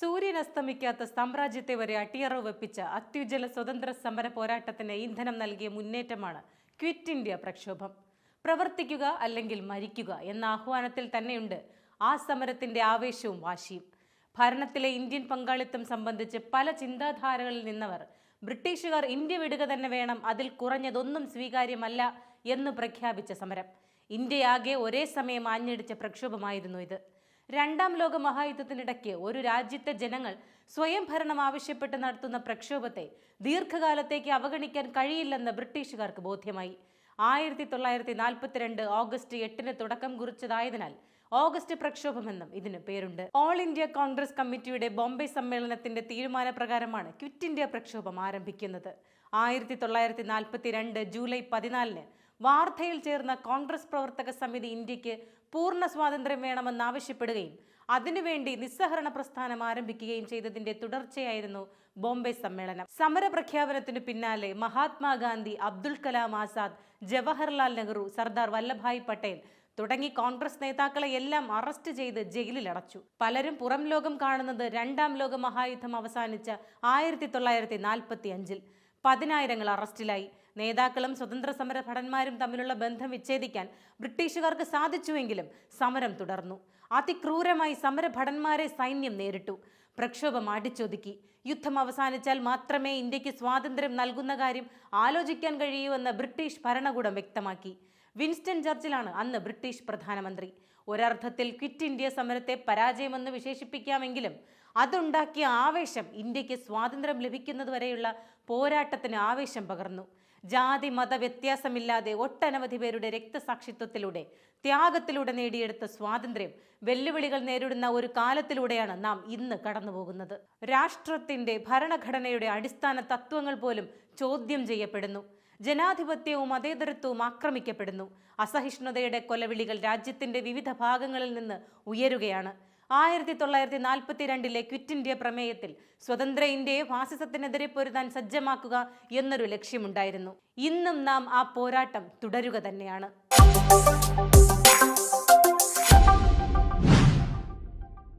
സൂര്യൻ അസ്തമിക്കാത്ത സാമ്രാജ്യത്തെ വരെ അട്ടിയറവ് വെപ്പിച്ച അത്യുജ്വല സ്വതന്ത്ര സമര പോരാട്ടത്തിന് ഇന്ധനം നൽകിയ മുന്നേറ്റമാണ് ക്വിറ്റ് ഇന്ത്യ പ്രക്ഷോഭം. പ്രവർത്തിക്കുക അല്ലെങ്കിൽ മരിക്കുക എന്ന ആഹ്വാനത്തിൽ തന്നെയുണ്ട് ആ സമരത്തിന്റെ ആവേശവും വാശിയും. ഭരണത്തിലെ ഇന്ത്യൻ പങ്കാളിത്തം സംബന്ധിച്ച് പല ചിന്താധാരകളിൽ നിന്നവർ ബ്രിട്ടീഷുകാർ ഇന്ത്യ വിടുക തന്നെ വേണം, അതിൽ കുറഞ്ഞതൊന്നും സ്വീകാര്യമല്ല എന്ന് പ്രഖ്യാപിച്ച സമരം. ഇന്ത്യയാകെ ഒരേ സമയം ആഞ്ഞടിച്ച പ്രക്ഷോഭമായിരുന്നു ഇത്. രണ്ടാം ലോക മഹായുദ്ധത്തിനിടയ്ക്ക് ഒരു രാജ്യത്തെ ജനങ്ങൾ സ്വയം ഭരണം ആവശ്യപ്പെട്ട് നടത്തുന്ന പ്രക്ഷോഭത്തെ ദീർഘകാലത്തേക്ക് അവഗണിക്കാൻ കഴിയില്ലെന്ന് ബ്രിട്ടീഷുകാർക്ക് ബോധ്യമായി. 1942 ഓഗസ്റ്റ് 8 തുടക്കം കുറിച്ചതായതിനാൽ ഓഗസ്റ്റ് പ്രക്ഷോഭമെന്നും ഇതിന് പേരുണ്ട്. ഓൾ ഇന്ത്യ കോൺഗ്രസ് കമ്മിറ്റിയുടെ ബോംബെ സമ്മേളനത്തിന്റെ തീരുമാനപ്രകാരമാണ് ക്വിറ്റ് ഇന്ത്യ പ്രക്ഷോഭം ആരംഭിക്കുന്നത്. 1942 ജൂലൈ 14 വാർധയിൽ ചേർന്ന കോൺഗ്രസ് പ്രവർത്തക സമിതി ഇന്ത്യക്ക് പൂർണ്ണ സ്വാതന്ത്ര്യം വേണമെന്നാവശ്യപ്പെടുകയും അതിനുവേണ്ടി നിസ്സഹരണ പ്രസ്ഥാനം ആരംഭിക്കുകയും ചെയ്തതിന്റെ തുടർച്ചയായിരുന്നു ബോംബെ സമ്മേളനം. സമര പ്രഖ്യാപനത്തിനു പിന്നാലെ മഹാത്മാഗാന്ധി, അബ്ദുൽ കലാം ആസാദ്, ജവഹർലാൽ നെഹ്റു, സർദാർ വല്ലഭായ് പട്ടേൽ തുടങ്ങി കോൺഗ്രസ് നേതാക്കളെ എല്ലാം അറസ്റ്റ് ചെയ്ത് ജയിലിലടച്ചു. പലരും പുറം ലോകം കാണുന്നത് രണ്ടാം ലോക മഹായുദ്ധം അവസാനിച്ച 1945 10,000 അറസ്റ്റിലായി. നേതാക്കളും സ്വതന്ത്ര സമര ഭടന്മാരും തമ്മിലുള്ള ബന്ധം വിച്ഛേദിക്കാൻ ബ്രിട്ടീഷുകാർക്ക് സാധിച്ചുവെങ്കിലും സമരം തുടർന്നു. അതിക്രൂരമായി സമരഭടന്മാരെ സൈന്യം നേരിട്ടു. പ്രക്ഷോഭം അടിച്ചൊതുക്കി. യുദ്ധം അവസാനിച്ചാൽ മാത്രമേ ഇന്ത്യക്ക് സ്വാതന്ത്ര്യം നൽകുന്ന കാര്യം ആലോചിക്കാൻ കഴിയൂവെന്ന് ബ്രിട്ടീഷ് ഭരണകൂടം വ്യക്തമാക്കി. വിൻസ്റ്റൺ ചർച്ചിലാണ് അന്ന് ബ്രിട്ടീഷ് പ്രധാനമന്ത്രി. ഒരർത്ഥത്തിൽ ക്വിറ്റ് ഇന്ത്യ സമരത്തെ പരാജയമെന്ന് വിശേഷിപ്പിക്കാമെങ്കിലും അതുണ്ടാക്കിയ ആവേശം ഇന്ത്യക്ക് സ്വാതന്ത്ര്യം ലഭിക്കുന്നതുവരെയുള്ള പോരാട്ടത്തിന് ആവേശം പകർന്നു. ജാതി മത വ്യത്യാസമില്ലാതെ ഒട്ടനവധി പേരുടെ രക്തസാക്ഷിത്വത്തിലൂടെ, ത്യാഗത്തിലൂടെ നേടിയെടുത്ത സ്വാതന്ത്ര്യം വെല്ലുവിളികൾ നേരിടുന്ന ഒരു കാലത്തിലൂടെയാണ് നാം ഇന്ന് കടന്നുപോകുന്നത്. രാഷ്ട്രത്തിന്റെ ഭരണഘടനയുടെ അടിസ്ഥാന തത്വങ്ങൾ പോലും ചോദ്യം ചെയ്യപ്പെടുന്നു. ജനാധിപത്യവും മതേതരത്വവും ആക്രമിക്കപ്പെടുന്നു. അസഹിഷ്ണുതയുടെ കൊലവിളികൾ രാജ്യത്തിന്റെ വിവിധ ഭാഗങ്ങളിൽ നിന്ന് ഉയരുകയാണ്. 1942 ക്വിറ്റ് ഇന്ത്യ പ്രമേയത്തിൽ സ്വതന്ത്ര ഇന്ത്യയെ ഫാസിസത്തിനെതിരെ പൊരുതാൻ സജ്ജമാക്കുക എന്നൊരു ലക്ഷ്യമുണ്ടായിരുന്നു. ഇന്നും നാം ആ പോരാട്ടം തുടരുക തന്നെയാണ്.